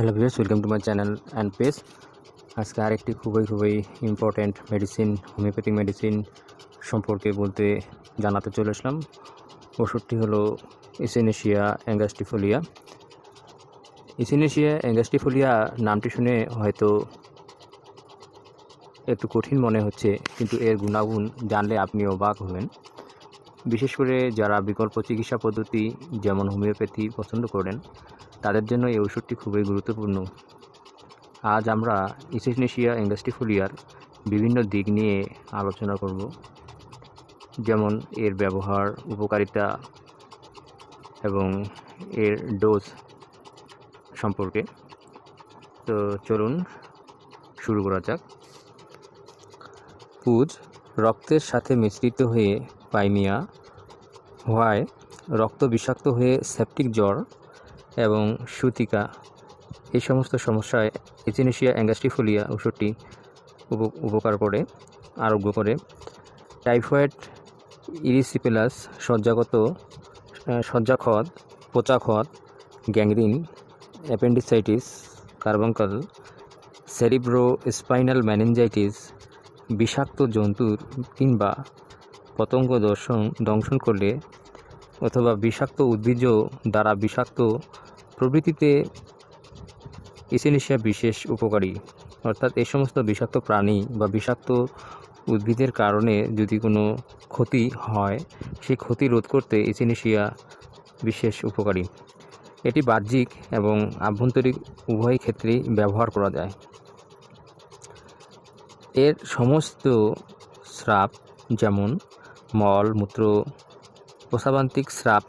Hello viewers, welcome to my channel and page. আজকে আরেকটি খুবই ইম্পর্ট্যান্ট মেডিসিন, হোমিওপ্যাথিক মেডিসিন সম্পর্কে জানাতে চলে আসলাম। ওষুধটি হলো ইসিনেশিয়া অ্যাঙ্গাস্টিফোলিয়া। ইসিনেশিয়া অ্যাঙ্গাস্টিফোলিয়া নামটি শুনে হয়তো একটু কঠিন মনে হচ্ছে, কিন্তু এর গুণাগুণ জানলে আপনি অবাক হবেন। বিশেষ করে যারা বিকল্প চিকিৎসা পদ্ধতি যেমন হোমিওপ্যাথি পছন্দ করেন, তাদের জন্য এই ওষুধটি খুবই গুরুত্বপূর্ণ। আজ আমরা ইসিনেশিয়া অ্যাঙ্গাস্টিফোলিয়ার বিভিন্ন দিক নিয়ে আলোচনা করব, যেমন এর ব্যবহার, উপকারিতা এবং এর ডোজ সম্পর্কে। তো চলুন শুরু করা যাক। পুজ রক্তের সাথে মিশ্রিত হয়ে পাইমিয়া হওয়ায় রক্ত বিষাক্ত হয়ে সেপটিক জ্বর এবং সুতিকা, এই সমস্ত সমস্যায় ইসিনেশিয়া অ্যাঙ্গাস্টিফোলিয়া ওষুধটি উপকার করে, আরোগ্য করে। টাইফয়েড, ইরিসিপেলাস, সজ্জাক্ষত, পচাক্ষত, gangrene, appendicitis, carbuncle, cerebro spinal meningitis, বিষাক্ত জন্তুর কিংবা পতঙ্গ দংশন করলে অথবা বিষাক্ত উদ্ভিজ্জ দ্বারা বিষাক্ত প্রভৃতিতে ইসিনেশিয়া বিশেষ উপকারী। অর্থাৎ এই সমস্ত বিষাক্ত প্রাণী বা বিষাক্ত উদ্ভিদের কারণে যদি কোনো ক্ষতি হয়, সেই ক্ষতি রোধ করতে ইসিনেশিয়া বিশেষ উপকারী। এটি বাহ্যিক এবং আভ্যন্তরিক উভয় ক্ষেত্রেই ব্যবহার করা যায়। এর সমস্ত স্রাব, যেমন মল, মূত্র, প্রস্রাবান্তিক স্রাব,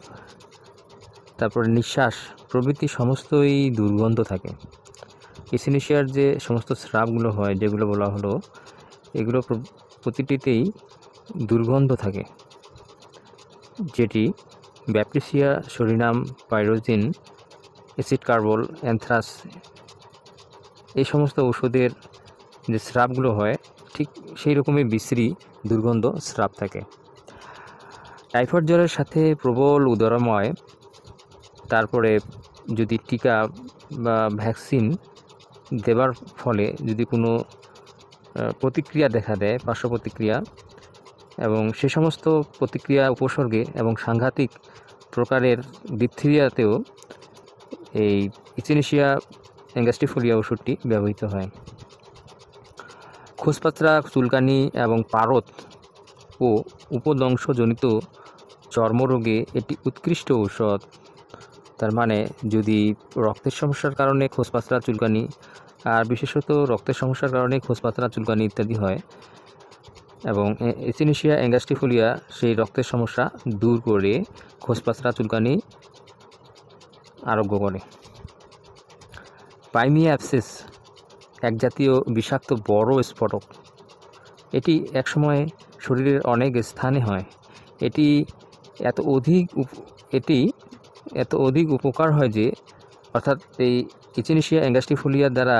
তারপরে নিঃশ্বাস প্রভৃতি সমস্তই দুর্গন্ধ থাকে। ইসিনেশিয়ার যে সমস্ত স্রাবগুলো হয়, যেগুলো বলা হলো, এগুলো প্রতিটিতেই দুর্গন্ধ থাকে, যেটি ব্যাপটিসিয়া, সরিনাম, পাইরোজিন, অ্যাসিড কার্বল, অ্যানথ্রাস, এই সমস্ত ওষুধের যে স্রাবগুলো হয়, ঠিক সেই রকমই বিশ্রী দুর্গন্ধ স্রাব থাকে। টাইফয়েড জ্বরের সাথে প্রবল উদরময়, তারপরে যদি টিকা বা ভ্যাকসিন দেবার ফলে যদি কোনো প্রতিক্রিয়া দেখা দেয়, পার্শ্ব প্রতিক্রিয়া, এবং সে সমস্ত প্রতিক্রিয়া উপসর্গে এবং সাংঘাতিক প্রকারের ডিপথেরিয়াতেও এই ইসিনেশিয়া অ্যাঙ্গাস্টিফোলিয়া ওষুধটি ব্যবহৃত হয়। খোসপাতরা, চুলকানি এবং পারদ ও উপদংশজনিত চর্মরোগে এটি উৎকৃষ্ট ঔষধ। তার মানে যদি রক্তের সমস্যার কারণে খোসপাতরা, চুলকানি, আর বিশেষত রক্তের সমস্যার কারণে খোসপাতরা, চুলকানি ইত্যাদি হয়, এবং ইসিনেশিয়া অ্যাঙ্গাস্টিফোলিয়া সেই রক্তের সমস্যা দূর করে খোসপাতরা, চুলকানি আরোগ্য করে। পাইমিয়া অ্যাবসেস এক জাতীয় বিষাক্ত বড় স্ফটক। এটি একসময় শরীরের অনেক স্থানে হয়। এটি এত অধিক উপকার হয় যে, অর্থাৎ এই ইসিনেশিয়া অ্যাঙ্গাস্টিফোলিয়া দ্বারা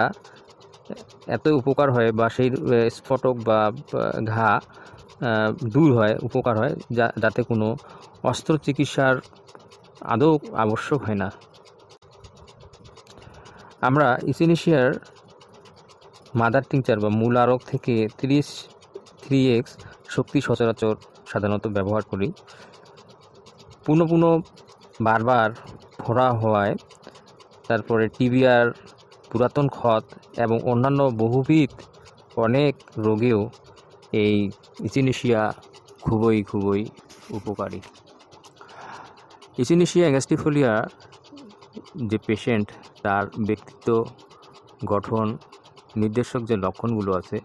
এত উপকার হয় বা সেই স্ফটক বা ঘা দূর হয়, উপকার হয়, যাতে কোনো অস্ত্রচিকিৎসার আদৌ আবশ্যক হয় না। আমরা ইসিনেশিয়ার মাদার টিংচার বা মূল আরক থেকে 3x শক্তি সচরাচর সাধারণত ব্যবহার করি। পুনঃ বারবার ফোড়া হওয়ায়, তারপরে টিবিয়ার পুরাতন ক্ষত এবং অন্যান্য বহুবিধ অনেক রোগেও এই ইসিনেশিয়া খুবই উপকারী। ইসিনেশিয়া অ্যাঙ্গাস্টিফোলিয়া যে পেশেন্ট, তার ব্যক্তিত্ব গঠন নির্দেশক যে লক্ষণগুলো আছে,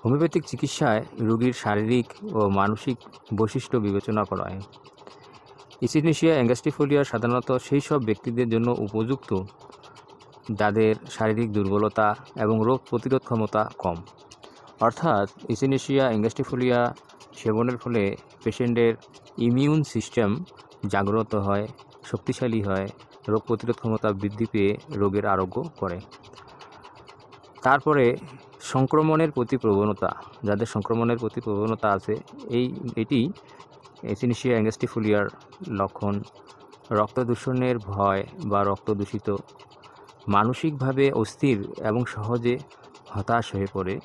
হোমিওপ্যাথিক চিকিৎসায় রোগীর শারীরিক ও মানসিক বৈশিষ্ট্য বিবেচনা করা হয়। ইসিনেশিয়া অ্যাঙ্গাস্টিফোলিয়া সাধারণত সেই সব ব্যক্তিদের জন্য উপযুক্ত যাদের শারীরিক দুর্বলতা এবং রোগ প্রতিরোধ ক্ষমতা কম। অর্থাৎ ইসিনেশিয়া অ্যাঙ্গাস্টিফোলিয়া সেবনের ফলে পেশেন্টের ইমিউন সিস্টেম জাগ্রত হয়, শক্তিশালী হয়, রোগ প্রতিরোধ ক্ষমতা বৃদ্ধি পেয়ে রোগের আরোগ্য করে। তারপরে সংক্রমণের প্রতি প্রবণতা, যাদের সংক্রমণের প্রতি প্রবণতা আছে, এটি ইসিনেশিয়া অ্যাঙ্গাস্টিফোলিয়ার লক্ষণ। রক্ত দূষণের ভয় বা রক্ত দূষিত, মানসিকভাবে অস্থির এবং সহজে হতাশ হয়ে পড়ে,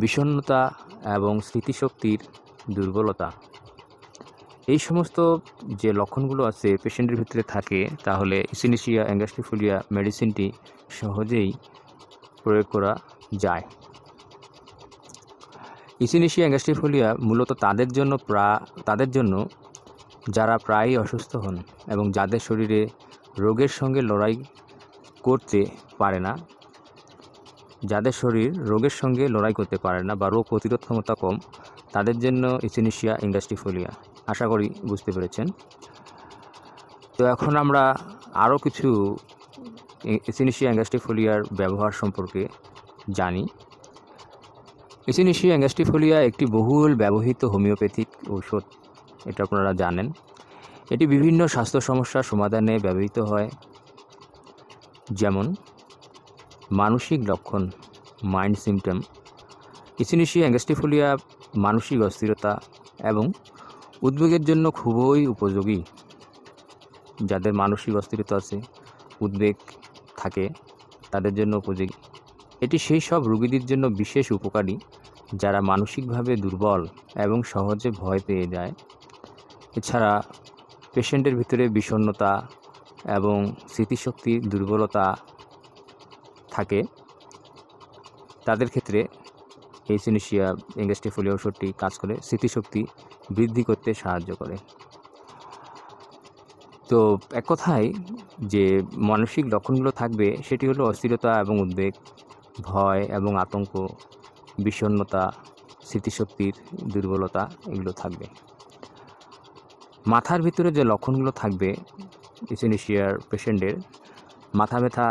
বিষণ্ণতা এবং স্মৃতিশক্তির দুর্বলতা, এই সমস্ত যে লক্ষণগুলো আছে পেশেন্টের ভিতরে থাকে, তাহলে ইসিনিশিয়া অ্যাঙ্গাস্টিফোলিয়া মেডিসিনটি সহজেই প্রয়োগ করা যায়। ইসিনিশিয়া অ্যাঙ্গাস্টিফোলিয়া মূলত তাদের জন্য যারা প্রায়ই অসুস্থ হন এবং যাদের শরীরে রোগের সঙ্গে লড়াই করতে পারে না, বা রোগ প্রতিরোধ ক্ষমতা কম, তাদের জন্য ইসিনিশিয়া অ্যাঙ্গাস্টিফোলিয়া। আশা করি বুঝতে পেরেছেন। তো এখন আমরা আরও কিছু ইসিনিশিয়া অ্যাঙ্গাস্টিফোলিয়ার ব্যবহার সম্পর্কে জানি। ইসিনিশিয়া অ্যাঙ্গাস্টিফোলিয়া একটি বহুল ব্যবহৃত হোমিওপ্যাথিক ঔষধ, এটা আপনারা জানেন। এটি বিভিন্ন স্বাস্থ্য সমস্যার সমাধানে ব্যবহৃত হয়, যেমন মানসিক লক্ষণ, মাইন্ড সিমটম। ইসিনিশিয়া অ্যাঙ্গাস্টিফোলিয়া মানসিক অস্থিরতা এবং উদ্বেগের জন্য খুবই উপযোগী। যাদের মানসিক অস্থিরতা আছে, উদ্বেগ থাকে, তাদের জন্য উপযোগী। এটি সেই সব রোগীদের জন্য বিশেষ উপকারী যারা মানসিকভাবে দুর্বল এবং সহজে ভয় পেয়ে যায়। এছাড়া পেশেন্টের ভিতরে বিষণ্ণতা এবং স্মৃতিশক্তির দুর্বলতা থাকে, তাদের ক্ষেত্রে এই ইসিনিশিয়া অ্যাঙ্গাস্টিফোলিয়া ওষুধটি কাজ করে, স্মৃতিশক্তি বৃদ্ধি করতে সাহায্য করে। তো এক কথায় যে মানসিক লক্ষণগুলো থাকবে সেটি হলো অস্থিরতা এবং উদ্বেগ, ভয় এবং আতঙ্ক, বিষণ্ণতা, স্মৃতিশক্তির দুর্বলতা, এগুলো থাকবে। মাথার ভিতরে যে লক্ষণগুলো থাকবে ইসিনিশিয়ার পেশেন্টের, মাথা ব্যথা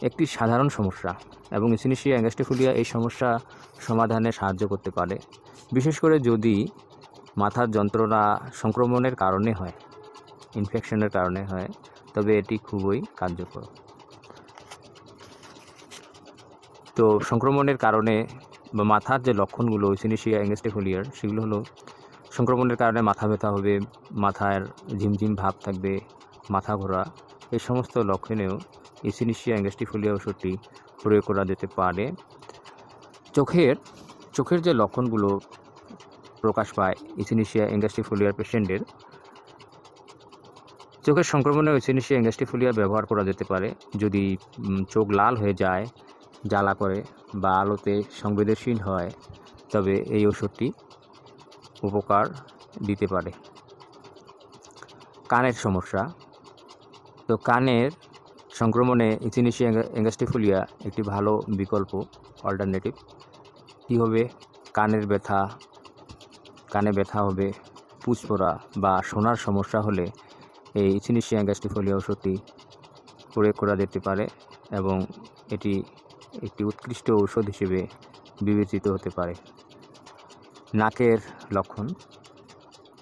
একটি সাধারণ সমস্যা এবং ইসিনিশিয়া অ্যাঙ্গাস্টিফোলিয়া এই সমস্যা সমাধানে সাহায্য করতে পারে, বিশেষ করে যদি মাথার যন্ত্রণা সংক্রমণের কারণে হয়, ইনফেকশনের কারণে হয়, তবে এটি খুবই কার্যকর। তো সংক্রমণের কারণে বা মাথার যে লক্ষণগুলো ইসিনিশিয়া অ্যাঙ্গাস্টিফোলিয়ার, সেগুলো হলো সংক্রমণের কারণে মাথা ব্যথা হবে, মাথার ঝিমঝিম ভাব থাকবে, মাথা ঘোরা, এই সমস্ত লক্ষণেও ইসিনিশিয়া অ্যাঙ্গাস্টিফোলিয়া ওষুধটি প্রয়োগ করা যেতে পারে। চোখের যে লক্ষণগুলো প্রকাশ পায় ইসিনিশিয়া অ্যাঙ্গাস্টিফোলিয়ার পেশেন্টের, চোখের সংক্রমণে ইসিনিশিয়া অ্যাঙ্গাস্টিফোলিয়া ব্যবহার করা যেতে পারে। যদি চোখ লাল হয়ে যায়, জ্বালা করে বা আলোতে সংবেদনশীল হয়, তবে এই ওষুধটি উপকার দিতে পারে। কানের সমস্যা, তো কানের সংক্রমণে ইসিনিশিয়া অ্যাঙ্গাস্টিফোলিয়া একটি ভালো বিকল্প, অল্টারনেটিভ। কী হবে? কানে ব্যথা হবে, পুঁজ পড়া বা শোনার সমস্যা হলে এই ইসিনিশিয়া অ্যাঙ্গাস্টিফোলিয়া ওষুধটি প্রয়োগ করা যেতে পারে এবং এটি একটি উৎকৃষ্ট ঔষধ হিসেবে বিবেচিত হতে পারে। নাকের লক্ষণ,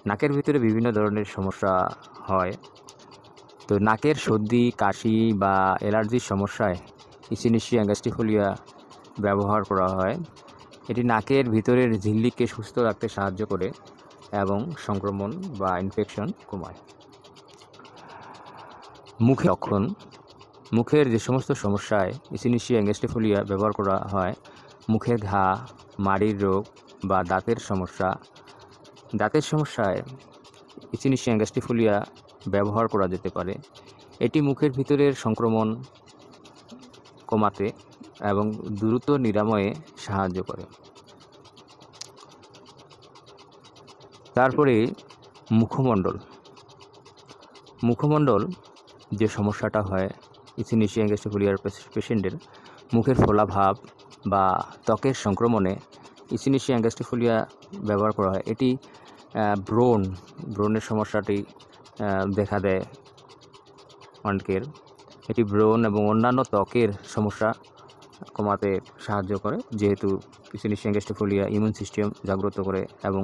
নাকের ভিতরে বিভিন্ন ধরনের সমস্যা হয়। তো নাকের সর্দি, কাশি বা অ্যালার্জির সমস্যায় ইসিনিশিয়া অ্যাঙ্গাস্টিফোলিয়া ব্যবহার করা হয়। এটি নাকের ভিতরের ঝিল্লিকে সুস্থ রাখতে সাহায্য করে এবং সংক্রমণ বা ইনফেকশন কমায়। মুখের লক্ষণ, মুখের যে সমস্ত সমস্যায় ইসিনিশিয়া অ্যাঙ্গাস্টিফোলিয়া ব্যবহার করা হয়, মুখের ঘা, মাড়ির রোগ বা দাঁতের সমস্যায় ইসিনিশিয়া অ্যাঙ্গাস্টিফোলিয়া ব্যবহার করা যেতে পারে। এটি মুখের ভিতরের সংক্রমণ কমাতে এবং দ্রুত নিরাময়ে সাহায্য করে। তারপরে মুখমণ্ডল যে সমস্যাটা হয় ইসিনিশিয়া অ্যাঙ্গাস্টিফোলিয়ার পেশেন্টের, মুখের ফোলাভাব বা ত্বকের সংক্রমণে ইসিনিশিয়া অ্যাঙ্গাস্টিফোলিয়া ব্যবহার করা হয়। এটি ব্রণের সমস্যাটি দেখা দেয় অনেকের। এটি ব্রণ এবং অন্যান্য ত্বকের সমস্যা কমাতে সাহায্য করে, যেহেতু ইসিনিশিয়া অ্যাঙ্গাস্টিফোলিয়া ইমিউন সিস্টেম জাগ্রত করে এবং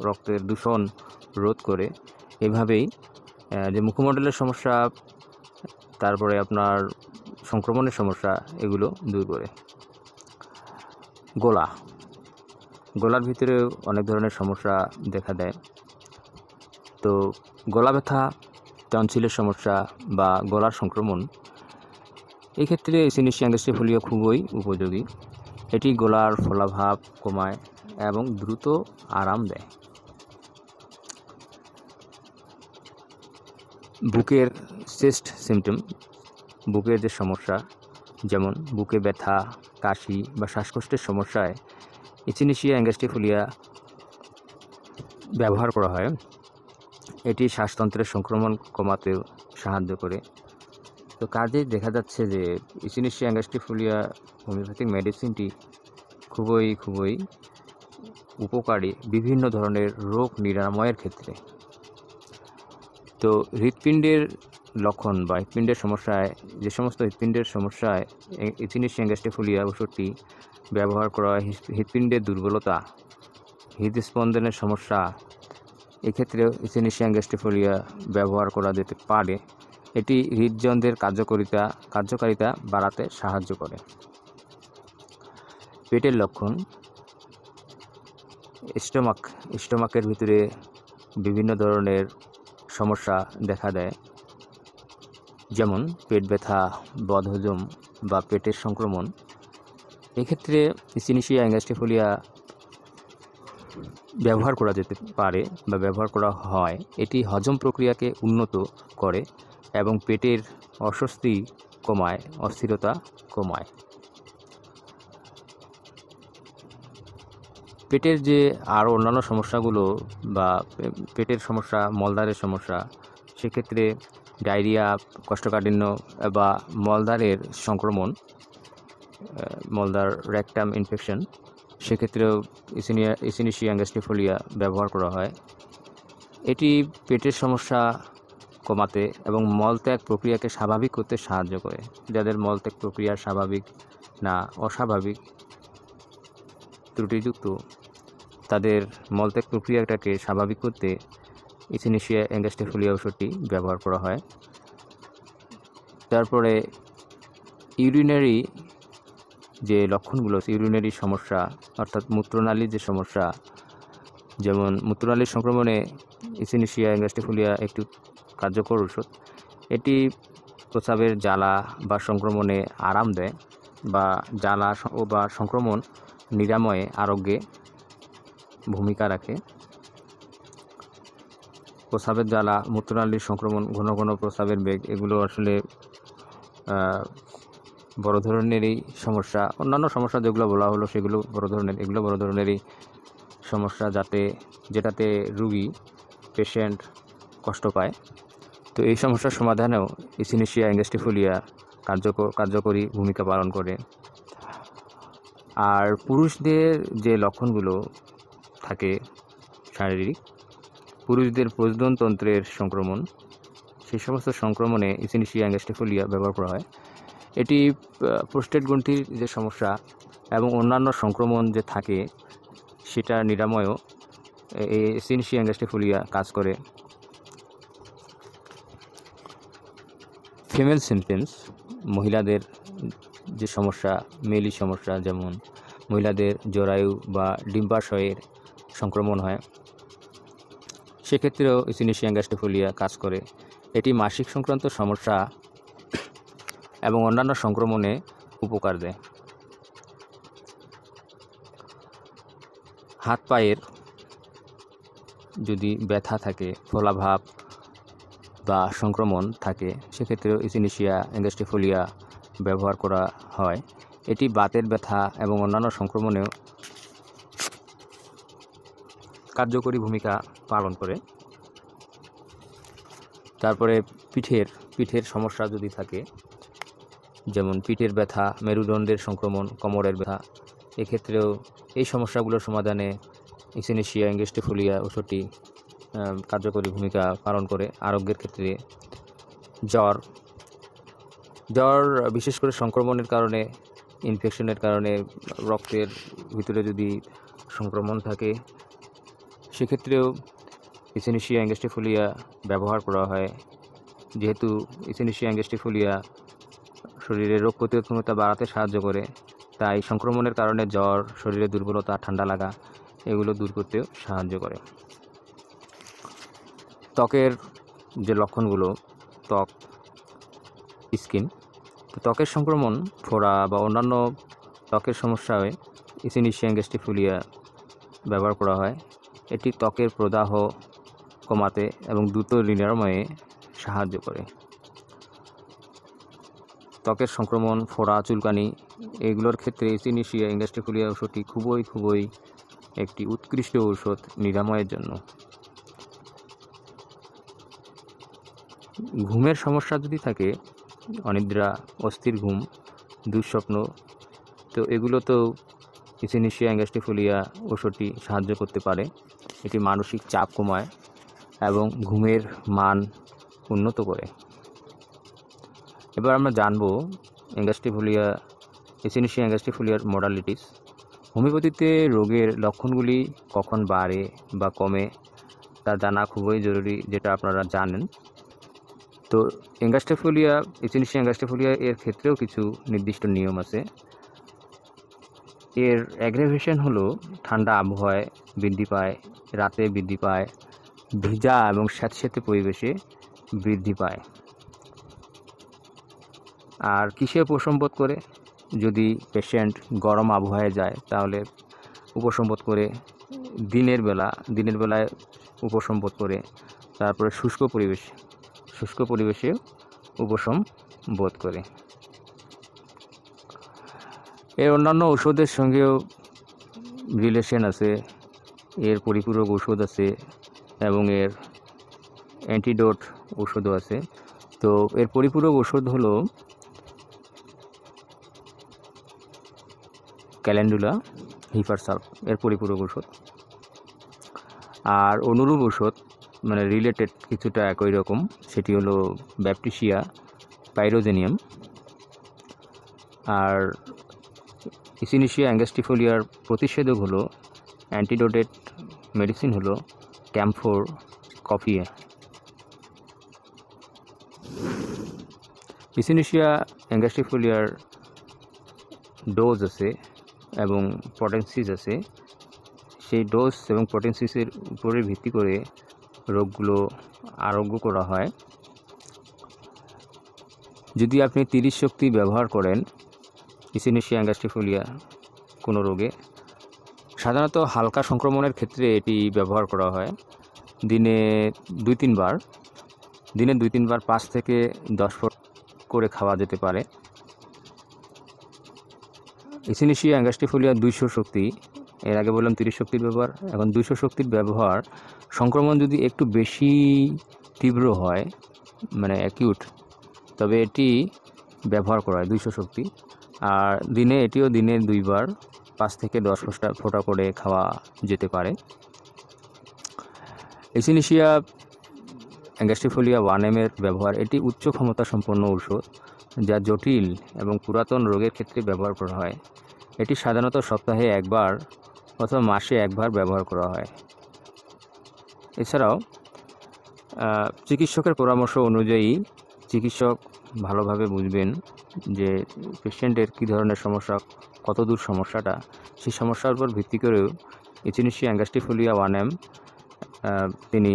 রক্তের দূষণ রোধ করে। এভাবেই যে মুখমণ্ডলের সমস্যা, তারপরে আপনার সংক্রমণের সমস্যা, এগুলো দূর করে। গলার ভিতরে অনেক ধরনের সমস্যা দেখা দেয়। তো গলা ব্যথা টনসিলের সমস্যা বা গলার সংক্রমণ, এক্ষেত্রে ইচিনিশিয়া অ্যাঙ্গস্টিফোলিয়া খুবই উপযোগী। এটি গলার ফোলাভাব কমায় এবং দ্রুত আরাম দেয়। বুকের চেস্ট সিমটম, বুকের যে সমস্যা, যেমন বুকে ব্যথা, কাশি বা শ্বাসকষ্টের সমস্যায় ইচিনিশিয়া অ্যাঙ্গস্টিফোলিয়া ব্যবহার করা হয়। এটি শ্বাসতন্ত্রের সংক্রমণ কমাতেও সাহায্য করে। তো কাজেই দেখা যাচ্ছে যে ইচিনিশিয়া অ্যাঙ্গস্টিফোলিয়া হোমিওপ্যাথিক মেডিসিনটি খুবই উপকারী বিভিন্ন ধরনের রোগ নিরাময়ের ক্ষেত্রে। তো হৃৎপিণ্ডের লক্ষণ বা হৃৎপিণ্ডের সমস্যায়, যে সমস্ত হৃৎপিণ্ডের সমস্যায় ইচিনিশিয়া অ্যাঙ্গস্টিফোলিয়া ওষুধটি ব্যবহার করা হয়, হৃৎপিণ্ডের দুর্বলতা, হৃদস্পন্দনের সমস্যা, এক্ষেত্রেও ইচিনিশিয়া অ্যাঙ্গস্টিফোলিয়া ব্যবহার করা যেতে পারে। এটি হৃদযন্ত্রের কার্যকারিতা বাড়াতে সাহায্য করে। পেটের লক্ষণ, স্টোমাকের ভিতরে বিভিন্ন ধরনের সমস্যা দেখা দেয়, যেমন পেট ব্যথা, বদহজম বা পেটের সংক্রমণ। এক্ষেত্রে ইচিনিশিয়া অ্যাঙ্গস্টিফোলিয়া ব্যবহার করা যেতে পারে বা ব্যবহার করা হয়। এটি হজম প্রক্রিয়াকে উন্নত করে এবং পেটের অস্বস্তি কমায়, অস্থিরতা কমায়। পেটের যে আরও অন্যান্য সমস্যাগুলো বা পেটের সমস্যা, মলদ্বারের সমস্যা, সেক্ষেত্রে ডায়রিয়া, কোষ্ঠকাঠিন্য বা মলদ্বারের সংক্রমণ, মলদ্বার রেকটাম ইনফেকশন, সেক্ষেত্রেও ইচিনিশিয়া অ্যাঙ্গস্টিফোলিয়া ব্যবহার করা হয়। এটি পেটের সমস্যা কমাতে এবং মলত্যাগ প্রক্রিয়াকে স্বাভাবিক করতে সাহায্য করে। যাদের মলত্যাগ প্রক্রিয়া স্বাভাবিক না, অস্বাভাবিক, ত্রুটিযুক্ত, তাদের মলত্যাগ প্রক্রিয়াটাকে স্বাভাবিক করতে ইচিনিশিয়া অ্যাঙ্গস্টিফোলিয়া ওষুধটি ব্যবহার করা হয়। তারপরে ইউরিনারি যে লক্ষণগুলো, ইউরিনারি সমস্যা অর্থাৎ মূত্রনালীর যে সমস্যা, যেমন মূত্রনালীর সংক্রমণে ইচিনিশিয়া অ্যাঙ্গস্টিফোলিয়া একটু কার্যকর ওষুধ। এটি প্রস্রাবের জ্বালা বা সংক্রমণে আরাম দেয় বা জ্বালা বা সংক্রমণ নিরাময়ে আরোগ্যে ভূমিকা রাখে। প্রস্রাবের জ্বালা, মূত্রনালীর সংক্রমণ, ঘন ঘন প্রস্রাবের বেগ, এগুলো আসলে বড় ধরনেরই সমস্যা। অন্যান্য সমস্যা যেগুলো বলা হলো সেগুলো এগুলো বড় ধরনেরই সমস্যা, যেটাতে রুগী, পেশেন্ট কষ্ট পায়। তো এই সমস্যার সমাধানেও ইচিনিশিয়া অ্যাঙ্গস্টিফোলিয়া কার্যকরী ভূমিকা পালন করে। আর পুরুষদের যে লক্ষণগুলো থাকে শারীরিক, পুরুষদের প্রজননতন্ত্রের সংক্রমণ, সেই সমস্ত সংক্রমণে ইচিনিশিয়া অ্যাঙ্গস্টিফোলিয়া ব্যবহার করা হয়। এটি প্রোস্টেট গ্রন্থির যে সমস্যা এবং অন্যান্য সংক্রমণ যে থাকে সেটা নিরাময়েও এই ইচিনিশিয়া অ্যাঙ্গস্টিফোলিয়া কাজ করে। ফিমেল সিমটমস, মহিলাদের যে সমস্যা, মেলি সমস্যা, যেমন মহিলাদের জরায়ু বা ডিম্বাশয়ের সংক্রমণ হয়, সেক্ষেত্রেও ইচিনিশিয়া অ্যাঙ্গস্টিফোলিয়া কাজ করে। এটি মাসিক সংক্রান্ত সমস্যা এবং অন্যান্য সংক্রমণে উপকার দেয়। হাত পায়ের যদি ব্যথা থাকে, ফোলাভাব বা সংক্রমণ থাকে, সেক্ষেত্রেও ইচিনিশিয়া অ্যাঙ্গস্টিফোলিয়া ব্যবহার করা হয়। এটি বাতের ব্যথা এবং অন্যান্য সংক্রমণেও কার্যকরী ভূমিকা পালন করে। তারপরে পিঠের সমস্যা যদি থাকে, যেমন পিঠের ব্যথা, মেরুদণ্ডের সংক্রমণ, কোমরের ব্যথা, এক্ষেত্রেও এই সমস্যাগুলোর সমাধানে ইচিনিশিয়া অ্যাঙ্গস্টিফোলিয়া ওষুধটি কার্যকরী ভূমিকা পালন করে আরোগ্যের ক্ষেত্রে। জ্বর বিশেষ করে সংক্রমণের কারণে, ইনফেকশনের কারণে, রক্তের ভিতরে যদি সংক্রমণ থাকে, সেক্ষেত্রেও ইচিনিশিয়া অ্যাঙ্গস্টিফোলিয়া ব্যবহার করা হয়। যেহেতু ইচিনিশিয়া অ্যাঙ্গস্টিফোলিয়া শরীরের রোগ প্রতিরোধ ক্ষমতা বাড়াতে সাহায্য করে, তাই সংক্রমণের কারণে জ্বর, শরীরে দুর্বলতা, ঠান্ডা লাগা, এগুলো দূর করতেও সাহায্য করে। ত্বকের যে লক্ষণগুলো ত্বক, স্কিন, তো ত্বকের সংক্রমণ, ফোড়া বা অন্যান্য ত্বকের সমস্যায় ইচিনিশিয়া অ্যাঙ্গস্টিফোলিয়া ব্যবহার করা হয়। এটি ত্বকের প্রদাহ কমাতে এবং দ্রুত নিরাময়ে সাহায্য করে। ত্বকের সংক্রমণ, ফোড়া, চুলকানি এগুলোর ক্ষেত্রে ইচিনিশিয়া অ্যাঙ্গস্টিফোলিয়া ওষুধটি খুবই একটি উৎকৃষ্ট ঔষধ নিরাময়ের জন্য। ঘুমের সমস্যা যদি থাকে, অনিদ্রা, অস্থির ঘুম, দুঃস্বপ্ন, তো এগুলোতেও ইচিনিশিয়া অ্যাঙ্গস্টিফোলিয়া ওষুধটি সাহায্য করতে পারে। এটি মানসিক চাপ কমায় এবং ঘুমের মান উন্নত করে। এবার আমরা জানব ইচিনিশিয়া অ্যাঙ্গস্টিফোলিয়ার মডালিটিস। হোমিওপ্যাথিতে রোগের লক্ষণগুলি কখন বাড়ে বা কমে তা জানা খুবই জরুরি, যেটা আপনারা জানেন। তো ইচিনিশিয়া অ্যাঙ্গস্টিফোলিয়া এর ক্ষেত্রেও কিছু নির্দিষ্ট নিয়ম আছে। এর অ্যাগ্রাভেশন হলো ঠান্ডা আবহাওয়ায় বৃদ্ধি পায়, রাতে বৃদ্ধি পায়, ভিজা এবং স্যাঁতসেঁতে পরিবেশে বৃদ্ধি পায়। আর কিসে উপশম বোধ করে? যদি পেশেন্ট গরম আবহাওয়ায় যায় তাহলে উপশম বোধ করে, দিনের বেলায় উপশম বোধ করে, তারপরে শুষ্ক পরিবেশে উপশম বোধ করে। এর অন্যান্য ওষুধের সঙ্গেও রিলেশন আছে। এর পরিপূরক ওষুধ আছে এবং এর অ্যান্টিডোট ওষুধও আছে। তো এর পরিপূরক ওষুধ হলো ক্যালেন্ডুলা, হিপারসাল্ফ এর পরিপূরক ওষুধ। আর অনুরূপ ওষুধ মানে রিলেটেড কিছুটা একই রকম, সেটি হলো ব্যাপটিসিয়া, পাইরোজেনিয়াম। আর ইচিনিশিয়া অ্যাঙ্গস্টিফোলিয়ার প্রতিষেধক হলো, অ্যান্টিডোটেড মেডিসিন হলো ক্যাম্ফোর, কফিয়া। ইচিনিশিয়া অ্যাঙ্গস্টিফোলিয়ার ডোজ আছে এবং পটেন্সিস আছে। সেই ডোজ এবং পটেন্সিসের উপরে ভিত্তি করে রোগগুলো আরোগ্য করা হয়। যদি আপনি 30 শক্তি ব্যবহার করেন ইচিনিশিয়া অ্যাঙ্গস্টিফোলিয়া কোনো রোগে, সাধারণত হালকা সংক্রমণের ক্ষেত্রে এটি ব্যবহার করা হয়। দিনে 2-3 বার 5 থেকে 10 ফোঁটা করে খাওয়া যেতে পারে। ইচিনিশিয়া অ্যাঙ্গস্টিফোলিয়া 200 শক্তি, এর আগে বললাম 30 শক্তির ব্যবহার, এখন 200 শক্তির ব্যবহার। সংক্রমণ যদি একটু বেশি তীব্র হয়, মানে অ্যাকিউট, তবে এটি ব্যবহার করা হয় 200 শক্তি। আর এটিও দিনে 2 বার 5 থেকে 10 ফোঁটা করে খাওয়া যেতে পারে। ইচিনিশিয়া অ্যাঙ্গস্টিফোলিয়া 1M এর ব্যবহার, এটি উচ্চ ক্ষমতা সম্পন্ন ঔষধ যা জটিল এবং পুরাতন রোগের ক্ষেত্রে ব্যবহার করা হয়। এটি সাধারণত সপ্তাহে 1 বার অথবা মাসে 1 বার ব্যবহার করা হয়। এছাড়াও চিকিৎসকের পরামর্শ অনুযায়ী চিকিৎসক ভালোভাবে বুঝবেন যে পেশেন্টের কী ধরনের সমস্যা, কত দূর সমস্যাটা, সেই সমস্যার উপর ভিত্তি করেও ইচিনিশিয়া অ্যাঙ্গস্টিফোলিয়া 1M তিনি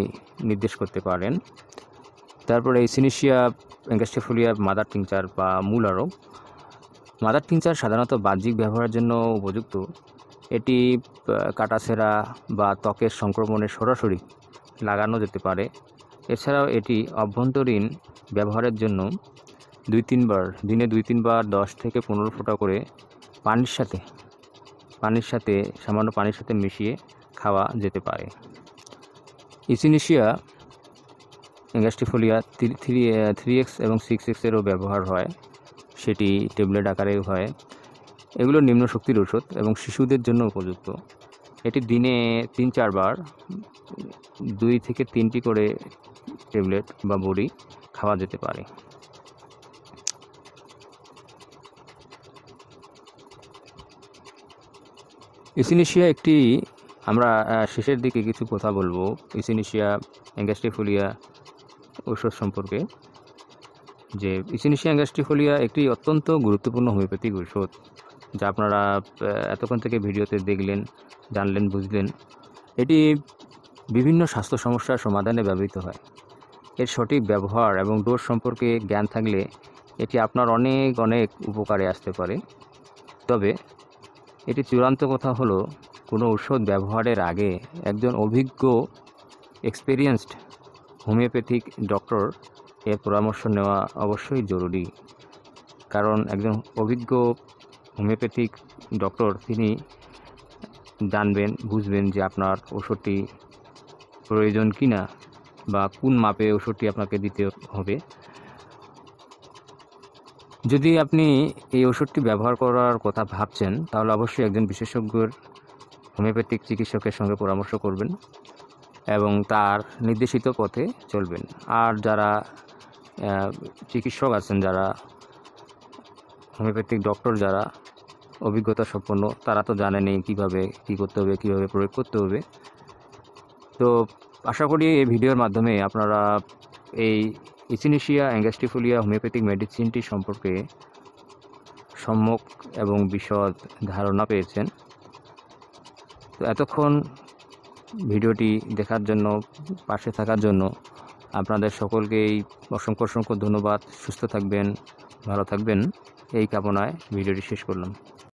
নির্দেশ করতে পারেন। তারপরে ইচিনিশিয়া অ্যাঙ্গস্টিফোলিয়া মাদার টিংচার বা মূল আরোগ। মাদার টিংচার সাধারণত বাহ্যিক ব্যবহারের জন্য উপযুক্ত। এটি কাটাছেঁড়া বা ত্বকের সংক্রমণে সরাসরি লাগানো যেতে পারে। এছাড়াও এটি অভ্যন্তরীণ ব্যবহারের জন্য দিনে 2-3 বার 10 থেকে 15 ফোঁটা করে সামান্য পানির সাথে মিশিয়ে খাওয়া যেতে পারে। ইচিনিশিয়া অ্যাঙ্গস্টিফোলিয়া 3X এবং 6X এরও ব্যবহার হয়, সেটি ট্যাবলেট আকারেও হয়। এগুলো নিম্ন শক্তির ওষুধ এবং শিশুদের জন্য উপযুক্ত। এটি দিনে 3-4 বার 2 থেকে 3টি করে ট্যাবলেট বা বড়ি খাওয়া যেতে পারে। ইচিনিশিয়া আমরা শেষের দিকে কিছু কথা বলবো ইচিনিশিয়া অ্যাঙ্গস্টিফোলিয়া ঔষধ সম্পর্কে। যে ইচিনিশিয়া অ্যাঙ্গস্টিফোলিয়া একটি অত্যন্ত গুরুত্বপূর্ণ হোমিওপ্যাথিক ঔষধ, যা আপনারা এতক্ষণ থেকে ভিডিওতে দেখলেন, জানলেন, বুঝলেন। এটি বিভিন্ন স্বাস্থ্য সমস্যার সমাধানে ব্যবহৃত হয়। এর সঠিক ব্যবহার এবং ডোজ সম্পর্কে জ্ঞান থাকলে এটি আপনার অনেক অনেক উপকারে আসতে পারে। তবে এটি চূড়ান্ত কথা হলো, কোনো ঔষধ ব্যবহারের আগে একজন অভিজ্ঞ এক্সপেরিয়েন্সড হোমিওপ্যাথিক ডক্টর এর পরামর্শ নেওয়া অবশ্যই জরুরি। কারণ একজন অভিজ্ঞ হোমিওপ্যাথিক ডক্টর তিনি জানবেন, বুঝবেন যে আপনার ওষুধটি প্রয়োজন কি না বা কোন মাপে ওষুধটি আপনাকে দিতে হবে। যদি আপনি এই ওষুধটি ব্যবহার করার কথা ভাবছেন, তাহলে অবশ্যই একজন বিশেষজ্ঞের হোমিওপ্যাথিক চিকিৎসকের সঙ্গে পরামর্শ করবেন এবং তার নির্দেশিত পথে চলবেন। আর যারা চিকিৎসক আছেন, যারা হোমিওপ্যাথিক ডক্টর, যারা অভিজ্ঞতা সম্পন্ন, তারা তো জানেনই কীভাবে কী করতে হবে, কীভাবে প্রয়োগ করতে হবে। তো আশা করি এই ভিডিওর মাধ্যমে আপনারা এই ইচিনেশিয়া অ্যাঙ্গাস্টিফোলিয়া হোমিওপ্যাথিক মেডিসিনটি সম্পর্কে সম্যক এবং বিশদ ধারণা পেয়েছেন। তো এতক্ষণ ভিডিওটি দেখার জন্য, পাশে থাকার জন্য আপনাদের সকলকেই অসংখ্য অসংখ্য ধন্যবাদ। সুস্থ থাকবেন, ভালো থাকবেন এই কামনায় ভিডিওটি শেষ করলাম।